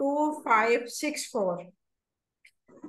2564।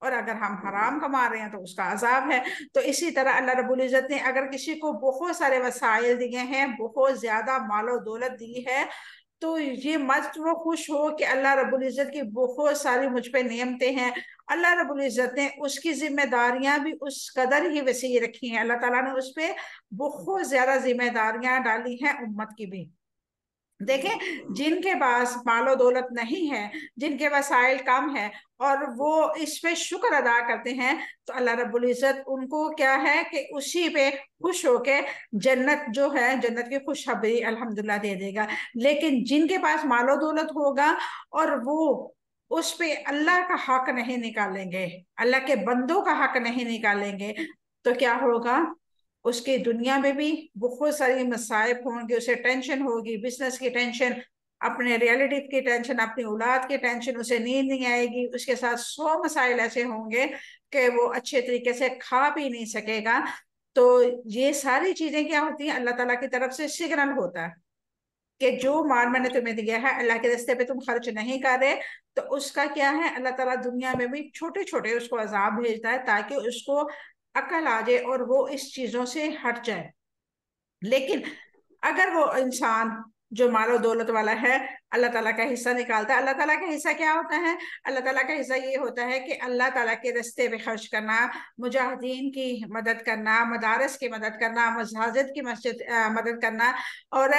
اور اگر ہم حرام کما رہے ہیں تو اس کا عذاب ہے۔ تو اسی طرح اللہ رب العزت نے اگر کسی کو بہت سارے وسائل دیے ہیں، بہت زیادہ مال و دولت دی ہے، تو یہ مت وہ خوش ہو کہ اللہ رب العزت کی بہت ساری مجھ پہ نعمتیں ہیں۔ اللہ رب العزت نے اس کی ذمہ داریاں بھی اس قدر ہی وسیع رکھی ہیں، اللہ تعالیٰ نے اس پہ بہت زیادہ ذمہ داریاں ڈالی ہیں امت کی بھی۔ دیکھیں، جن کے پاس مال و دولت نہیں ہے، جن کے وسائل کم ہے، اور وہ اس پہ شکر ادا کرتے ہیں، تو اللہ رب العزت ان کو کیا ہے کہ اسی پہ خوش ہو کے جنت جو ہے، جنت کی خوشخبری الحمدللہ دے دے گا۔ لیکن جن کے پاس مال و دولت ہوگا اور وہ اس پہ اللہ کا حق نہیں نکالیں گے، اللہ کے بندوں کا حق نہیں نکالیں گے، تو کیا ہوگا؟ اس کی دنیا میں بھی بہت ساری مصائب ہوں گے، اسے ٹینشن ہوگی، بزنس کی ٹینشن، اپنے ریلیٹیو کی ٹینشن، اپنی اولاد کی ٹینشن، اسے نیند نہیں آئے گی، اس کے ساتھ 100 مسائل ایسے ہوں گے کہ وہ اچھے طریقے سے کھا پی نہیں سکے گا۔ تو یہ ساری چیزیں کیا ہوتی ہیں؟ اللہ تعالیٰ کی طرف سے سگنل ہوتا ہے کہ جو مال میں نے تمہیں دیا ہے اللہ کے راستے پہ تم خرچ نہیں کر رہے، تو اس کا کیا ہے؟ اللہ تعالیٰ دنیا میں بھی چھوٹے چھوٹے اس کو عذاب بھیجتا ہے تاکہ اس کو عقل آ جائے اور وہ اس چیزوں سے ہٹ جائے۔ لیکن اگر وہ انسان جو مال و دولت والا ہے اللہ تعالیٰ کا حصہ نکالتا ہے، اللہ تعالیٰ کا حصہ کیا ہوتا ہے؟ اللہ تعالیٰ کا حصہ یہ ہوتا ہے کہ اللہ تعالیٰ کے راستے پہ خرچ کرنا، مجاہدین کی مدد کرنا، مدارس کی مدد کرنا، مساجد کی مدد کرنا، اور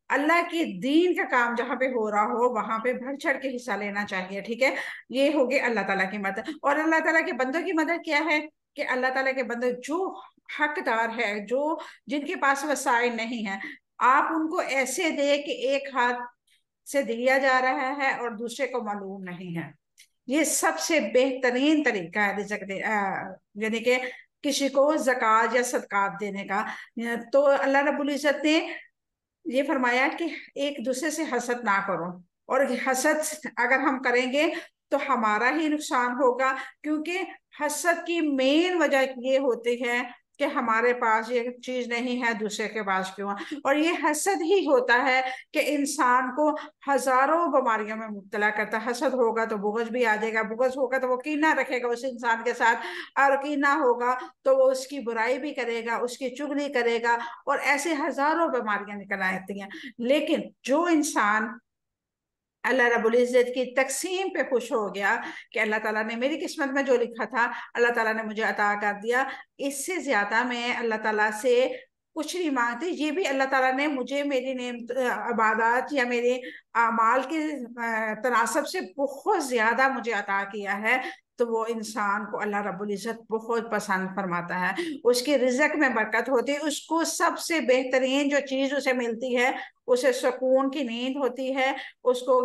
اللہ کی دین کا کام جہاں پہ ہو رہا ہو وہاں پہ بڑھ چڑھ کے حصہ لینا چاہیے، ٹھیک ہے؟ یہ ہوگی اللہ تعالیٰ کی مدد۔ اور اللہ تعالیٰ کے بندوں کی مدد کیا ہے؟ کہ اللہ تعالیٰ کے بندے جو حقدار ہے، جو جن کے پاس وسائل نہیں ہیں، آپ ان کو ایسے دے کہ ایک ہاتھ سے دیا جا رہا ہے اور دوسرے کو معلوم نہیں ہے۔ یہ سب سے بہترین طریقہ ہے رزق یعنی کہ کسی کو زکوٰۃ یا صدقات دینے کا۔ تو اللہ رب العزت نے یہ فرمایا کہ ایک دوسرے سے حسد نہ کرو، اور حسد اگر ہم کریں گے تو ہمارا ہی نقصان ہوگا، کیونکہ حسد کی مین وجہ یہ ہوتی ہے کہ ہمارے پاس یہ چیز نہیں ہے، دوسرے کے پاس کیوں ہے؟ اور یہ حسد ہی ہوتا ہے کہ انسان کو ہزاروں بیماریوں میں مبتلا کرتا ہے۔ حسد ہوگا تو بغض بھی آ جائے گا، بغض ہوگا تو وہ کینہ رکھے گا اس انسان کے ساتھ، اور کینہ ہوگا تو وہ اس کی برائی بھی کرے گا، اس کی چغلی کرے گا، اور ایسے ہزاروں بیماریاں نکل آتی ہیں۔ لیکن جو انسان اللہ رب العزت کی تقسیم پہ خوش ہو گیا کہ اللہ تعالیٰ نے میری قسمت میں جو لکھا تھا اللہ تعالیٰ نے مجھے عطا کر دیا، اس سے زیادہ میں اللہ تعالیٰ سے کچھ نہیں مانگتی، یہ بھی اللہ تعالیٰ نے مجھے میری عبادات یا میرے اعمال کے تناسب سے بہت زیادہ مجھے عطا کیا ہے، تو وہ انسان کو اللہ رب العزت بہت پسند فرماتا ہے، اس کے رزق میں برکت ہوتی ہے، اس کو سب سے بہترین جو چیز اسے ملتی ہے، اسے سکون کی نیند ہوتی ہے، اس کو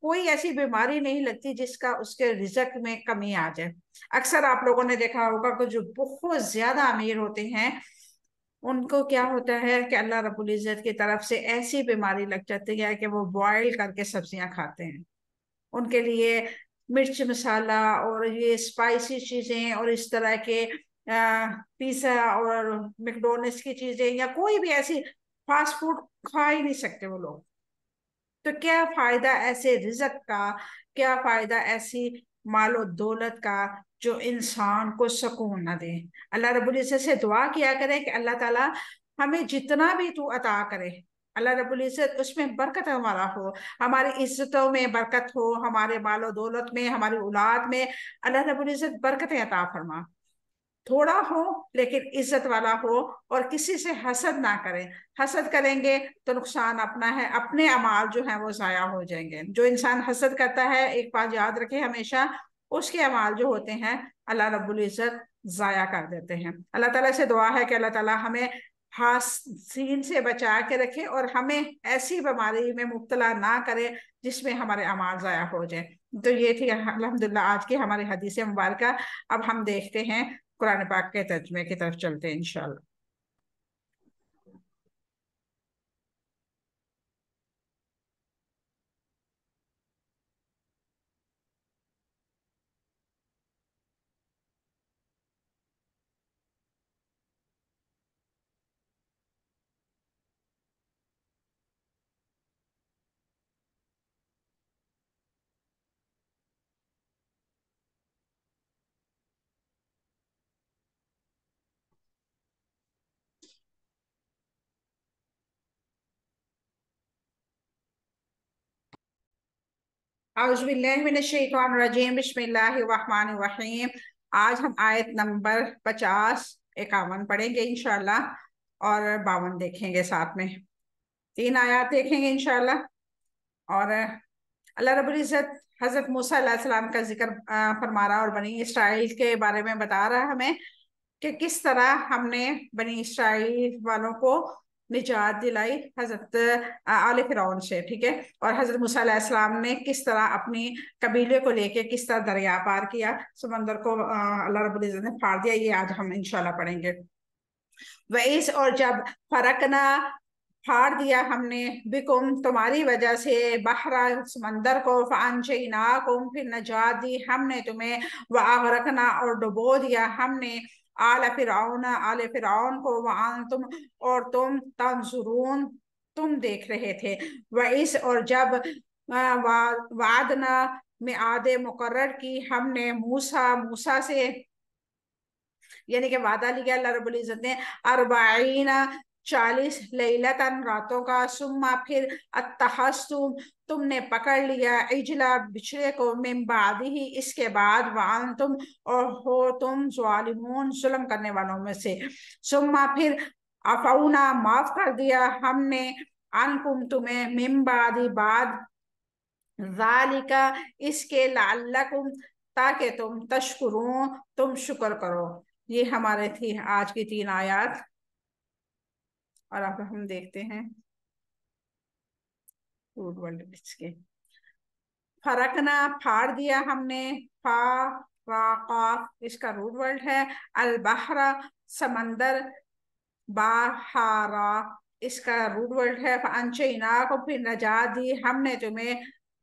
کوئی ایسی بیماری نہیں لگتی جس کا اس کے رزق میں کمی آ جائے۔ اکثر آپ لوگوں نے دیکھا ہوگا کہ جو بہت زیادہ امیر ہوتے ہیں ان کو کیا ہوتا ہے کہ اللہ رب العزت کی طرف سے ایسی بیماری لگ جاتی ہے کہ وہ بوائل کر کے سبزیاں کھاتے ہیں، ان کے لیے مرچ مسالہ اور یہ اسپائسی چیزیں اور اس طرح کے پیزا اور میکڈونلڈس کی چیزیں یا کوئی بھی ایسی فاسٹ فوڈ کھا ہی نہیں سکتے وہ لوگ۔ تو کیا فائدہ ایسے رزق کا، کیا فائدہ ایسی مال و دولت کا جو انسان کو سکون نہ دے؟ اللہ رب العزت سے دعا کیا کرے کہ اللہ تعالیٰ ہمیں جتنا بھی تو عطا کرے، اللہ رب العزت اس میں برکت ہمارا ہو، ہماری عزتوں میں برکت ہو، ہمارے مال و دولت میں، ہماری اولاد میں اللہ رب العزت برکت عطا فرما، تھوڑا ہو لیکن عزت والا ہو، اور کسی سے حسد نہ کریں۔ حسد کریں گے تو نقصان اپنا ہے، اپنے اعمال جو ہیں وہ ضائع ہو جائیں گے۔ جو انسان حسد کرتا ہے، ایک بات یاد رکھے ہمیشہ، اس کے اعمال جو ہوتے ہیں اللہ رب العزت ضائع کر دیتے ہیں۔ اللہ تعالیٰ سے دعا ہے کہ اللہ تعالیٰ ہمیں حاسدین سے بچا کے رکھے اور ہمیں ایسی بیماری میں مبتلا نہ کرے جس میں ہمارے اعمال ضائع ہو جائیں۔ تو یہ تھی الحمدللہ آج کی ہماری حدیث مبارکہ۔ اب ہم دیکھتے ہیں قرآن پاک کے ترجمے کی طرف چلتے ہیں انشاءاللہ۔ اعوذ باللہ من الشیطان الرجیم، بسم اللہ الرحمن الرحیم۔ آج ہم آیت نمبر 50 51 پڑھیں گے انشاءاللہ، اور 52 دیکھیں گے ساتھ میں، 3 آیات دیکھیں گے انشاءاللہ۔ اور اللہ رب العزت حضرت موسیٰ علیہ السلام کا ذکر فرما رہا، اور بنی اسرائیل کے بارے میں بتا رہا ہمیں کہ کس طرح ہم نے بنی اسرائیل والوں کو نجات دلائی حضرت آل فرعون سے، ٹھیک ہے، اور حضرت موسیٰ علیہ السلام نے کس طرح اپنی قبیلے کو لے کے کس طرح دریا پار کیا، سمندر کو اللہ رب العزت نے پھاڑ دیا۔ یہ آج ہم انشاءاللہ پڑھیں گے۔ وَإِذْ، اور جب فرقنا پھاڑ دیا ہم نے بکم تمہاری وجہ سے بحر سمندر کو، فانجیناکم پھر نجات دی ہم نے تمہیں، واغرقنا اور ڈبو دیا ہم نے آل فرعون کو، وانتم اور تم تنظرون تم دیکھ رہے تھے۔ وَإِذْ، اور جب وعدنا میعاد مقرر کی ہم نے موسیٰ سے، یعنی کہ وعدہ لیا اللہ رب العزت نے 40 لیلتن راتوں کا، ثم پھر اتخذتم تم نے پکڑ لیا عجلا بچڑے کو، من بعدہ اس کے بعد، وانتم اور ہو تم ظالمون ظلم کرنے والوں میں سے، ثم پھر عفونا معاف کر دیا ہم نے عنکم تمہیں، من بعد ذالک اس کے، لعلکم تاکہ تم تشکرون تم شکر کرو۔ یہ ہمارے تھی آج کی 3 آیات، اور اب ہم دیکھتے ہیں روٹ ورڈ کے۔ فرقنا پھاڑ دیا ہم نے، فاقا اس کا روٹ ورڈ ہے، البحر سمندر، بحارا اس کا روٹ ورڈ ہے، فانجینا کو پھر نجات دی ہم نے تمہیں،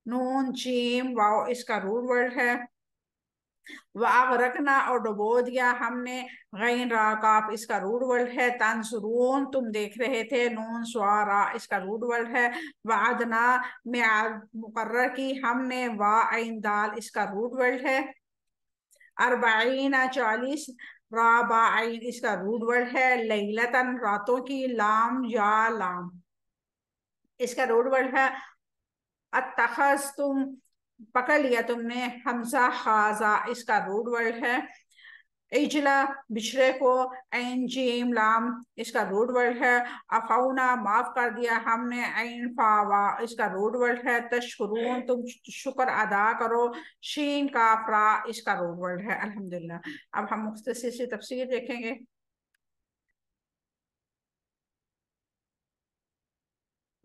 نون جیم واو اس کا روٹ ورڈ ہے، وَأَغْرَقْنَا اور ڈبو دیا ہم نے، غین را کاف اس کا روٹ ورڈ ہے، تنظرون تم دیکھ رہے تھے، نون سوارا اس کا روٹ ورڈ ہے، وعدنا میعاد مقرر کی ہم نے، عین دال اس کا روٹ ورڈ ہے، 40 رابعین اس کا روٹ ورڈ ہے، لیلتن راتوں کی، لام یا لام اس کا روٹ ورڈ ہے، اتخذتم پکڑ لیا تم نے، حمزہ خازا اس کا روٹ ورڈ ہے، اجلا بچھڑے کو، عین جیم لام اس کا روٹ ورڈ ہے، عفونا معاف کر دیا ہم نے، عین فاوا اس کا روٹ ورڈ ہے، تشکرون تم شکر ادا کرو، شین کاف را اس کا روٹ ورڈ ہے۔ الحمدللہ۔ اب ہم مختصر سی تفسیر دیکھیں گے۔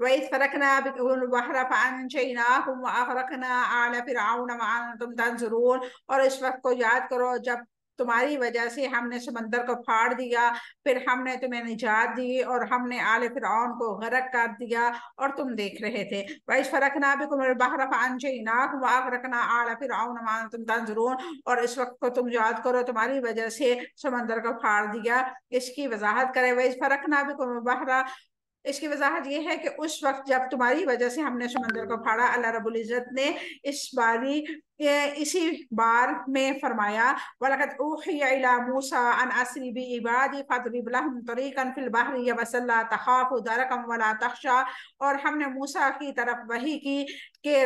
وَإِذْ فَرَقْنَا بِكُمُ الْبَحْرَ فَأَنْجَيْنَاكُمْ وَأَغْرَقْنَا آلَ فِرْعَوْنَ وَأَنْتُمْ تَنْظُرُونَ، اور اس وقت کو یاد کرو جب تمہاری وجہ سے ہم نے سمندر کو پھاڑ دیا، پھر ہم نے تمہیں نجات دی، اور ہم نے آل فرعون کو غرق کر دیا اور تم دیکھ رہے تھے۔ وَإِذْ فَرَقْنَا بِكُمُ الْبَحْرَ فَأَنْجَيْنَاكُمْ وَأَغْرَقْنَا آلَ فِرْعَوْنَ وَأَنْتُمْ تَنْظُرُونَ، اور اس وقت کو تم یاد کرو تمہاری وجہ سے سمندر کو پھاڑ دیا۔ اس کی وضاحت کرے، وَإِذْ فَرَقْنَا بِكُمُ الْبَحْرَ، اس کی وضاحت یہ ہے کہ اس وقت جب تمہاری وجہ سے ہم نے سمندر کو پھاڑا، اللہ رب العزت نے اسی بار میں فرمایا، وَلَقَدْ أُوحِيَ إِلَى مُوسَىٰ أَنْ أَسْرِ بِعِبَادِي فَاضْرِبْ لَهُمْ طَرِيقًا فِي الْبَحْرِ يَبَسًا لَا تَخَافُ دَرَكًا وَلَا تَخْشَىٰ، اور ہم نے موسیٰ کی طرف وحی کی کہ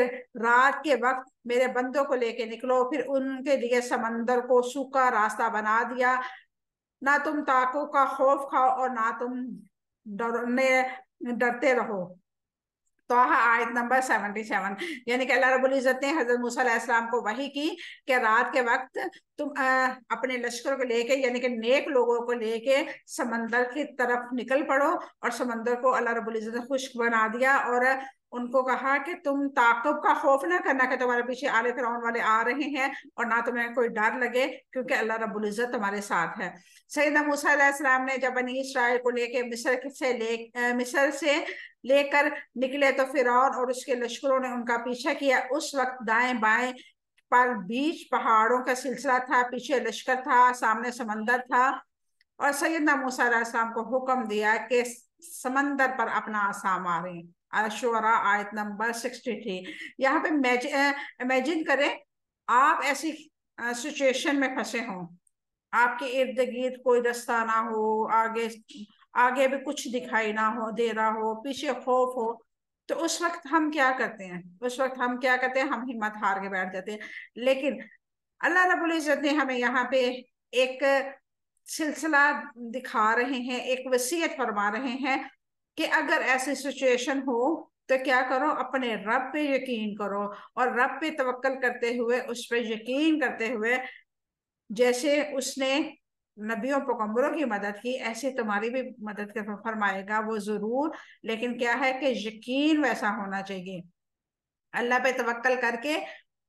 رات کے وقت میرے بندوں کو لے کے نکلو، پھر ان کے لیے سمندر کو سوکھا راستہ بنا دیا، نہ تم تاکوں کا خوف کھاؤ اور نہ تم ڈرتے رہو۔ توحہ آیت نمبر 77، یعنی کہ اللہ رب العزت نے حضرت موسیٰ علیہ السلام کو وحی کی کہ رات کے وقت تم اپنے لشکر کو لے کے، یعنی کہ نیک لوگوں کو لے کے سمندر کی طرف نکل پڑو، اور سمندر کو اللہ رب العزت نے خشک بنا دیا، اور ان کو کہا کہ تم تعقب کا خوف نہ کرنا کہ تمہارے پیچھے آل فرعون والے آ رہے ہیں، اور نہ تمہیں کوئی ڈر لگے، کیونکہ اللہ رب العزت تمہارے ساتھ ہے۔ سیدنا موسیٰ علیہ السلام نے جب بنی اسرائیل کو لے کے مصر سے لے کر نکلے، تو فرعون اور اس کے لشکروں نے ان کا پیچھا کیا۔ اس وقت دائیں بائیں پر بیچ پہاڑوں کا سلسلہ تھا، پیچھے لشکر تھا، سامنے سمندر تھا، اور سیدنا موسیٰ علیہ السلام کو حکم دیا کہ سمندر پر اپنا عصا ماریں۔ شعراء آیت نمبر 63۔ یہاں پہ امیجن کریں آپ ایسی سچویشن میں پھنسے ہوں، آپ کے ارد گرد کوئی رستہ نہ ہو، آگے بھی کچھ دکھائی نہ ہو دے رہا ہو، پیچھے خوف ہو، تو اس وقت ہم کیا کرتے ہیں؟ اس وقت ہم کیا کرتے ہیں؟ ہم ہمت ہار کے بیٹھ جاتے ہیں. لیکن اللہ رب العزت نے ہمیں یہاں پہ ایک سلسلہ دکھا رہے ہیں، ایک وصیت فرما رہے ہیں کہ اگر ایسی سچویشن ہو تو کیا کرو؟ اپنے رب پہ یقین کرو، اور رب پہ توکل کرتے ہوئے، اس پہ یقین کرتے ہوئے، جیسے اس نے نبیوں پیغمبروں کی مدد کی ایسے تمہاری بھی مدد فرمائے گا وہ ضرور. لیکن کیا ہے کہ یقین ویسا ہونا چاہیے. اللہ پہ توکل کر کے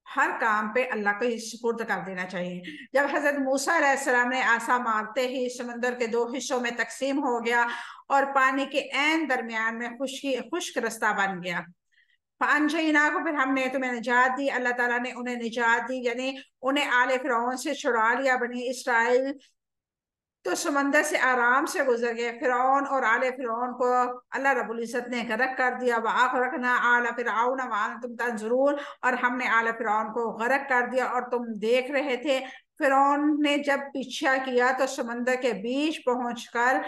ہر کام پہ اللہ کو سپرد کر دینا چاہیے. جب حضرت موسیٰ علیہ السلام نے عصا مارتے ہی سمندر کے 2 حصوں میں تقسیم ہو گیا اور پانی کے عین درمیان میں خشک رستہ بن گیا. فانجینا کو، پھر ہم نے تمہیں نجات دی. اللہ تعالیٰ نے انہیں نجات دی، یعنی انہیں آل فرعون سے چھڑا لیا. بنی اسرائیل تو سمندر سے آرام سے گزر گئے. فرعون اور آل فرعون کو اللہ رب العزت نے غرق کر دیا. وَأَغْرَقْنَا آلَ فِرْعَوْنَ وَأَنْتُمْ تَنظُرُونَ، اور ہم نے آل فرعون کو غرق کر دیا اور تم دیکھ رہے تھے. فرعون نے جب پیچھا کیا تو سمندر کے بیچ پہنچ کر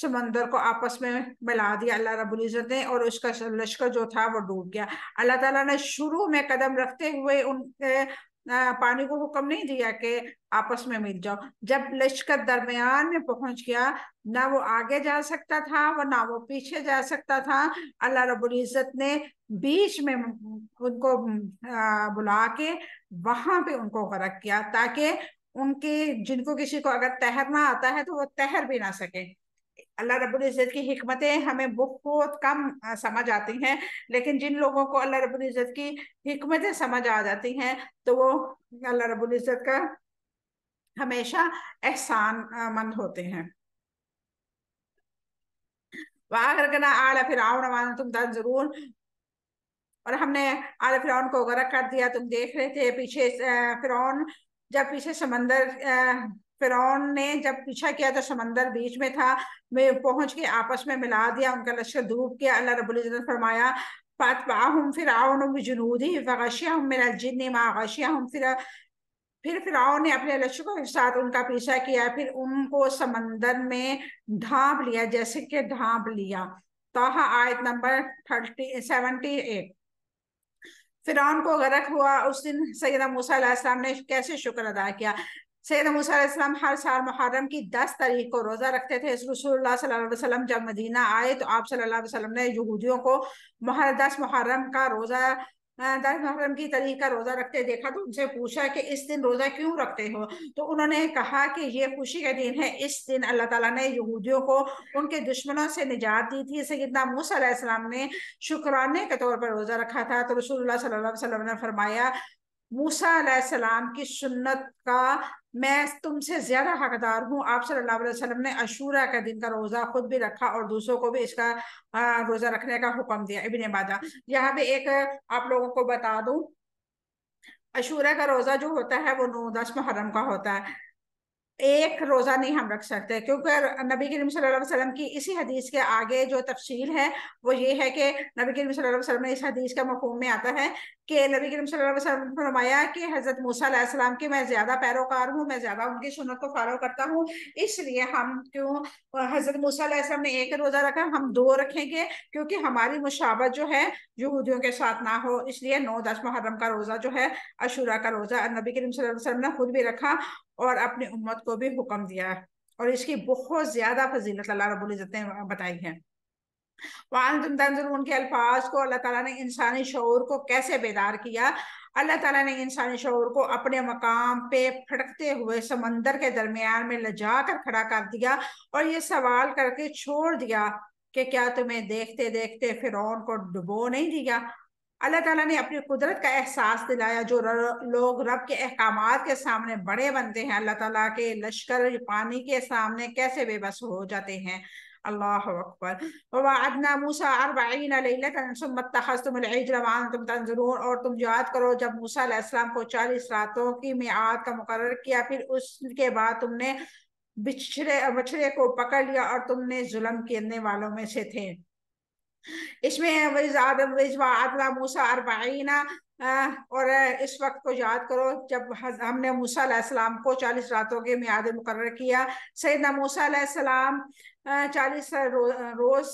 سمندر کو آپس میں ملا دیا اللہ رب العزت نے، اور اس کا لشکر جو تھا وہ ڈوب گیا. اللہ تعالیٰ نے شروع میں قدم رکھتے ہوئے ان پانی کو حکم نہیں دیا کہ آپس میں مل جاؤ. جب لشکر درمیان میں پہنچ گیا، نہ وہ آگے جا سکتا تھا نہ وہ پیچھے جا سکتا تھا. اللہ رب العزت نے بیچ میں ان کو بلا کے وہاں پہ ان کو غرق کیا، تاکہ ان کے جن کو کسی کو اگر تیرنا آتا ہے تو وہ تیر بھی نہ سکے. اللہ رب العزت کی حکمتیں ہمیں بہت کم سمجھ آتی ہیں، لیکن جن لوگوں کو اللہ رب العزت کی حکمتیں سمجھ آ جاتی ہیں تو وہ اللہ رب العزت کا ہمیشہ احسان مند ہوتے ہیں. وَأَغْرَقْنَا آلَ فِرْعَوْنَ وَأَنْتُمْ تَنظُرُونَ، اور ہم نے آل فرعون کو غرق کر دیا، تم دیکھ رہے تھے. پیچھے فرعون جب پیچھے سمندر فرعون نے جب پیچھا کیا تو سمندر بیچ میں تھا، میں پہنچ کے آپس میں ملا دیا، ان کا لشکر ڈوب گیا. اللہ رب العزت نے فرمایا فَأَتْبَعَهُمْ فِرْعَوْنُ بِجُنُودِهِ فَغَشِيَهُمْ مِنَ الْجِنِّ مَا غَشِيَهُمْ. پھر فرعون نے اپنے لشکروں کے ساتھ ان کا پیچھا کیا، پھر ان کو سمندر میں ڈھانپ لیا جیسے کہ ڈھانپ لیا. طٰہٰ آیت نمبر 78. فرعون کو غرق ہوا اس دن سیدنا موسیٰ علیہ السلام نے کیسے شکر ادا کیا. سیدنا موسیٰ علیہ السلام ہر سال محرم کی 10 تاریخ کو روزہ رکھتے تھے. رسول اللہ صلی اللہ علیہ وسلم جب مدینہ آئے تو آپ صلی اللہ علیہ وسلم نے یہودیوں کو 10 محرم کا روزہ 10 محرم کی تاریخ کا روزہ رکھتے دیکھا تو ان سے پوچھا کہ اس دن روزہ کیوں رکھتے ہو؟ تو انہوں نے کہا کہ یہ خوشی کا دن ہے، اس دن اللہ تعالیٰ نے یہودیوں کو ان کے دشمنوں سے نجات دی تھی. سیدنا موسیٰ علیہ السلام نے شکرانے کے طور پر روزہ رکھا تھا. تو رسول اللہ صلی اللہ علیہ وسلم نے فرمایا موسیٰ علیہ السلام کی سنت کا میں تم سے زیادہ حقدار ہوں. آپ صلی اللہ علیہ وسلم نے عاشورہ کا دن کا روزہ خود بھی رکھا اور دوسروں کو بھی اس کا روزہ رکھنے کا حکم دیا. ابن ماجہ. یہاں پہ ایک آپ لوگوں کو بتا دوں، عاشورہ کا روزہ جو ہوتا ہے وہ 9-10 محرم کا ہوتا ہے. ایک روزہ نہیں ہم رکھ سکتے، کیونکہ نبی کریم صلی اللہ علیہ وسلم کی اسی حدیث کے آگے جو تفصیل ہے وہ یہ ہے کہ نبی کریم صلی اللہ علیہ وسلم نے اس حدیث کا مفہوم میں آتا ہے کہ نبی کریم صلی اللہ علیہ وسلم نے فرمایا کہ حضرت موسیٰ علیہ السلام کی میں زیادہ پیروکار ہوں، میں زیادہ ان کی سنت کو فالو کرتا ہوں، اس لیے ہم کیوں حضرت موسیٰ علیہ السلام نے ایک روزہ رکھا ہم 2 رکھیں گے، کیونکہ ہماری مشابہت جو ہے یہودیوں کے ساتھ نہ ہو. اس لیے 9-10 محرم کا روزہ جو ہے عاشورہ کا روزہ نبی کریم صلی اللہ علیہ وسلم نے خود بھی رکھا اور اپنی امت کو بھی حکم دیا ہے، اور اس کی بہت زیادہ فضیلت اللہ رب العزت نے بتائی ہے. وَأَنْتُمْ تَنظُرُونَ کے الفاظ کو اللہ تعالیٰ نے انسانی شعور کو کیسے بیدار کیا. اللہ تعالیٰ نے انسانی شعور کو اپنے مقام پہ پھٹکتے ہوئے سمندر کے درمیان میں لجا کر کھڑا کر دیا اور یہ سوال کر کے چھوڑ دیا کہ کیا تمہیں دیکھتے دیکھتے فرعون کو ڈبو نہیں دیا. اللہ تعالیٰ نے اپنی قدرت کا احساس دلایا. جو لوگ رب کے احکامات کے سامنے بڑے بنتے ہیں، اللہ تعالیٰ کے لشکر پانی کے سامنے کیسے بے بس ہو جاتے ہیں. اللہ اکبر. وَوَعَدْنَا مُوسَىٰ 40 لَيْلَةً ثُمَّ اتَّخَذْتُمُ الْعِجْلَ وَأَنْتُمْ تَنظُرُونَ. اور تم یاد کرو جب موسیٰ علیہ السلام کو 40 راتوں کی میعاد کا مقرر کیا، پھر اس کے بعد تم نے بچھڑے کو پکڑ لیا اور تم نے ظلم کرنے والوں میں سے تھے. اس میں وَوَعَدْنَا مُوسَىٰ 40 اور اس وقت کو یاد کرو جب ہم نے موسیٰ علیہ السلام کو 40 راتوں کے میعاد مقرر کیا. سیدنا موسیٰ علیہ السلام 40 روز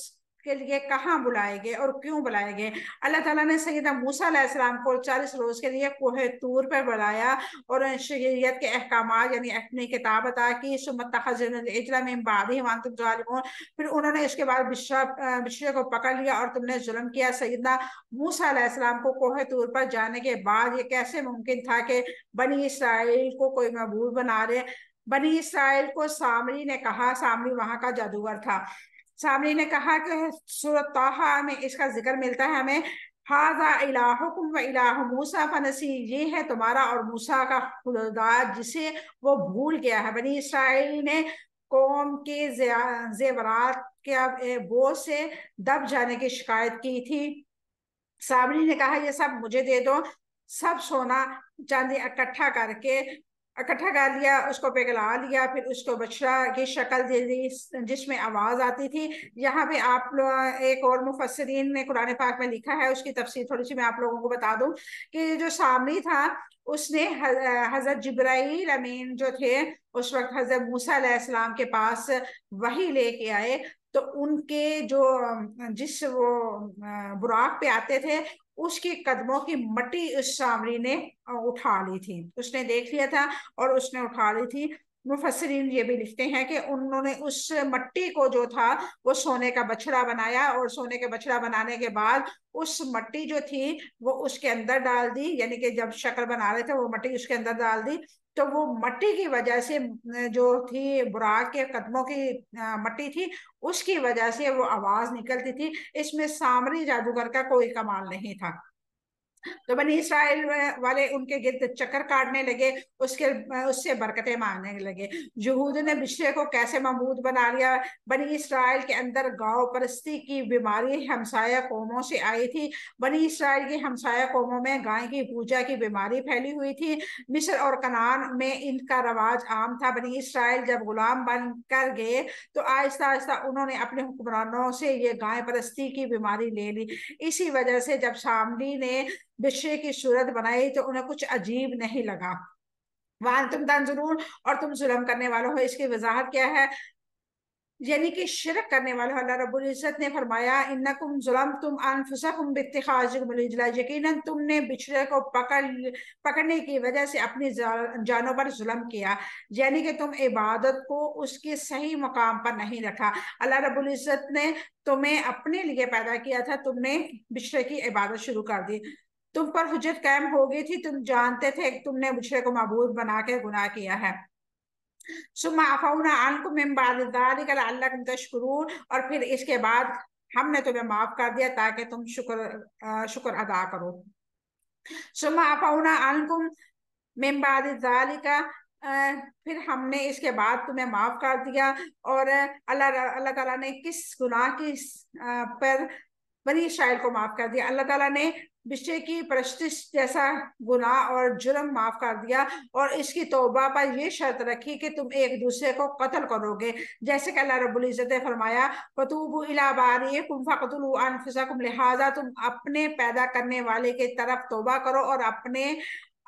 کے لیے کہاں بلائے گے اور کیوں بلائے گے؟ اللہ تعالیٰ نے سیدنا موسیٰ علیہ السلام کو 40 روز کے لیے کوہ طور پر بلایا اور شریعت کے احکامات یعنی اپنی کتاب عطا کی. ثم اتخذوا العجل من بعدہ وانتم ظالمون. پھر انہوں نے اس کے بعد بچھڑے کو پکڑ لیا اور تم نے ظلم کیا. سیدنا موسیٰ علیہ السلام کو کوہ طور پر جانے کے بعد یہ کیسے ممکن تھا کہ بنی اسرائیل کو کوئی معبود بنا دے؟ بنی اسرائیل کو سامری نے کہا، سامری وہاں کا جادوگر تھا، سامری نے کہا کہ سورۃ طٰہٰ میں اس کا ذکر ملتا ہے ہمیں، ھذا الٰہکم و الٰہ موسیٰ فنسی، یہ ہے تمہارا اور موسیٰ کا خدا جسے وہ بھول گیا ہے. بنی اسرائیل نے قوم کے زیورات کے بوجھ سے دب جانے کی شکایت کی تھی. سامری نے کہا یہ سب مجھے دے دو. سب سونا چاندی اکٹھا کر لیا، اس کو پگھلا لیا، پھر اس کو بچڑا کی شکل دے دی جس میں آواز آتی تھی. یہاں پہ آپ لوگ ایک اور مفسرین نے قرآن پاک میں لکھا ہے، اس کی تفسیر تھوڑی سی میں آپ لوگوں کو بتا دوں کہ جو سامری تھا اس نے حضرت جبرائیل امین جو تھے اس وقت حضرت موسیٰ علیہ السلام کے پاس وحی لے کے آئے، تو ان کے جو جس وہ براق پہ آتے تھے اس کی قدموں کی مٹی اس سامری نے اٹھا لی تھی. اس نے دیکھ لیا تھا اور اس نے اٹھا لی تھی. مفسرین یہ بھی لکھتے ہیں کہ انہوں نے اس مٹی کو جو تھا وہ سونے کا بچڑا بنایا، اور سونے کا بچڑا بنانے کے بعد اس مٹی جو تھی وہ اس کے اندر ڈال دی، یعنی کہ جب شکل بنا رہے تھے وہ مٹی اس کے اندر ڈال دی. تو وہ مٹی کی وجہ سے جو تھی براق کے قدموں کی مٹی تھی، اس کی وجہ سے وہ آواز نکلتی تھی. اس میں سامری جادوگر کا کوئی کمال نہیں تھا. تو بنی اسرائیل والے ان کے گرد چکر کاٹنے لگے، اس سے برکتیں مانگنے لگے. یہود نے بچھڑے کو کیسے معبود بنا لیا؟ بنی اسرائیل کے اندر گاؤں پرستی کی بیماری ہمسایہ قوموں سے آئی تھی. بنی اسرائیل کی ہمسایہ قوموں میں گائے کی پوجا کی بیماری پھیلی ہوئی تھی. مصر اور کنعان میں ان کا رواج عام تھا. بنی اسرائیل جب غلام بن کر گئے تو آہستہ آہستہ انہوں نے اپنے حکمرانوں سے یہ گائے پرستی کی بیماری لے لی. اسی وجہ سے جب سامری نے بچھڑے کی صورت بنائی تو انہیں کچھ عجیب نہیں لگا. وَأَنْتُمْ تَنْظُرُونَ، اور تم ظلم کرنے والوں ہو. اس کی وضاحت کیا ہے؟ یعنی کہ شرک کرنے والوں. اللہ رب العزت نے فرمایا اِنَّكُمْ ظَلَمْتُمْ أَنفُسَكُمْ بِاتِّخَاذِكُمُ الْعِجْلَ، یقیناً تم نے بچھڑے کو پکڑنے کی وجہ سے اپنی جانوں پر ظلم کیا، یعنی کہ تم عبادت کو اس کے صحیح مقام پر نہیں رکھا. اللہ رب العزت نے تمہیں اپنے لیے پیدا کیا تھا، تم نے بچھڑے کی عبادت شروع کر دی. تم پر حجت قائم ہو گئی تھی، تم جانتے تھے کہ تم نے بچھڑے کو معبود بنا کے گناہ کیا ہے. ثم عفونا عنکم من بعد ذلک لعلکم تشکرون، اور پھر اس کے بعد ہم نے تمہیں معاف کر دیا تاکہ تم شکر ادا کرو. ثم عفونا عنکم من بعد ذلک، پھر ہم نے اس کے بعد تمہیں معاف کر دیا. اور اللہ تعالیٰ نے کس گناہ کی پر بنی اسرائیل کو معاف کر دیا؟ اللہ تعالیٰ نے بچھڑے کی پرستش جیسا گناہ اور جرم معاف کر دیا، اور اس کی توبہ پر یہ شرط رکھی کہ تم ایک دوسرے کو قتل کرو گے، جیسے کہ اللہ رب العزت نے فرمایا فَتُوبُوا إِلَىٰ بَارِئِكُمْ فَاقْتُلُوا أَنفُسَكُمْ، لہٰذا تم اپنے پیدا کرنے والے کی طرف توبہ کرو اور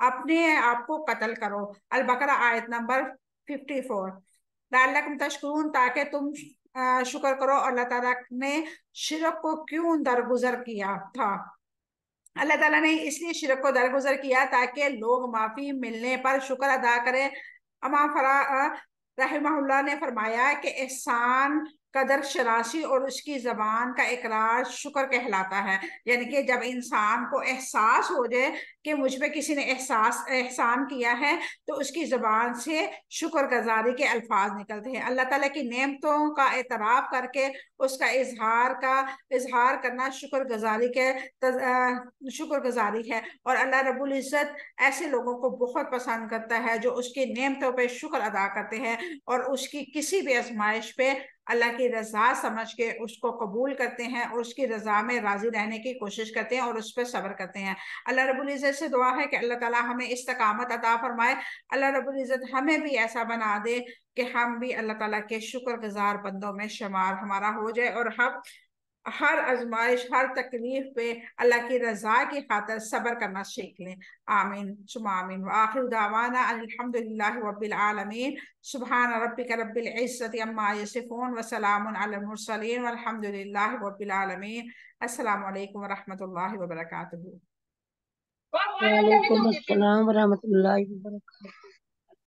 اپنے آپ کو قتل کرو. البقرہ آیت نمبر 54. لعلکم تشکرون، تاکہ تم شکر کرو. اللہ تعالیٰ نے شرک کو کیوں درگزر کیا تھا؟ اللہ تعالیٰ نے اس لیے شرک کو درگزر کیا تاکہ لوگ معافی ملنے پر شکر ادا کریں. امام رحمہ اللہ نے فرمایا کہ احسان قدر شناسی اور اس کی زبان کا اقرار شکر کہلاتا ہے. یعنی کہ جب انسان کو احساس ہو جائے کہ مجھ پہ کسی نے احسان کیا ہے تو اس کی زبان سے شکر گزاری کے الفاظ نکلتے ہیں. اللہ تعالیٰ کی نعمتوں کا اعتراف کر کے اس کا اظہار کرنا شکر گزاری ہے. اور اللہ رب العزت ایسے لوگوں کو بہت پسند کرتا ہے جو اس کی نعمتوں پہ شکر ادا کرتے ہیں اور اس کی کسی بھی آزمائش پہ اللہ کی رضا سمجھ کے اس کو قبول کرتے ہیں اور اس کی رضا میں راضی رہنے کی کوشش کرتے ہیں اور اس پہ صبر کرتے ہیں. اللہ رب العزت سے دعا ہے کہ اللہ تعالیٰ ہمیں استقامت عطا فرمائے. اللہ رب العزت ہمیں بھی ایسا بنا دے کہ ہم بھی اللہ تعالیٰ کے شکر گزار بندوں میں شمار ہمارا ہو جائے اور ہم ہر آزمائش، ہر تکلیف پہ اللہ کی رضا کی خاطر صبر کرنا سیکھ لیں۔ آمین ثم آمین۔ وآخر دعوانا ان الحمد للہ رب العالمین۔ سبحان ربک رب العزت عما یصفون وسلام علی المرسلین والحمد للہ رب العالمین۔ السلام علیکم ورحمۃ اللہ وبرکاتہ۔ وعلیکم السلام ورحمۃ اللہ وبرکاتہ۔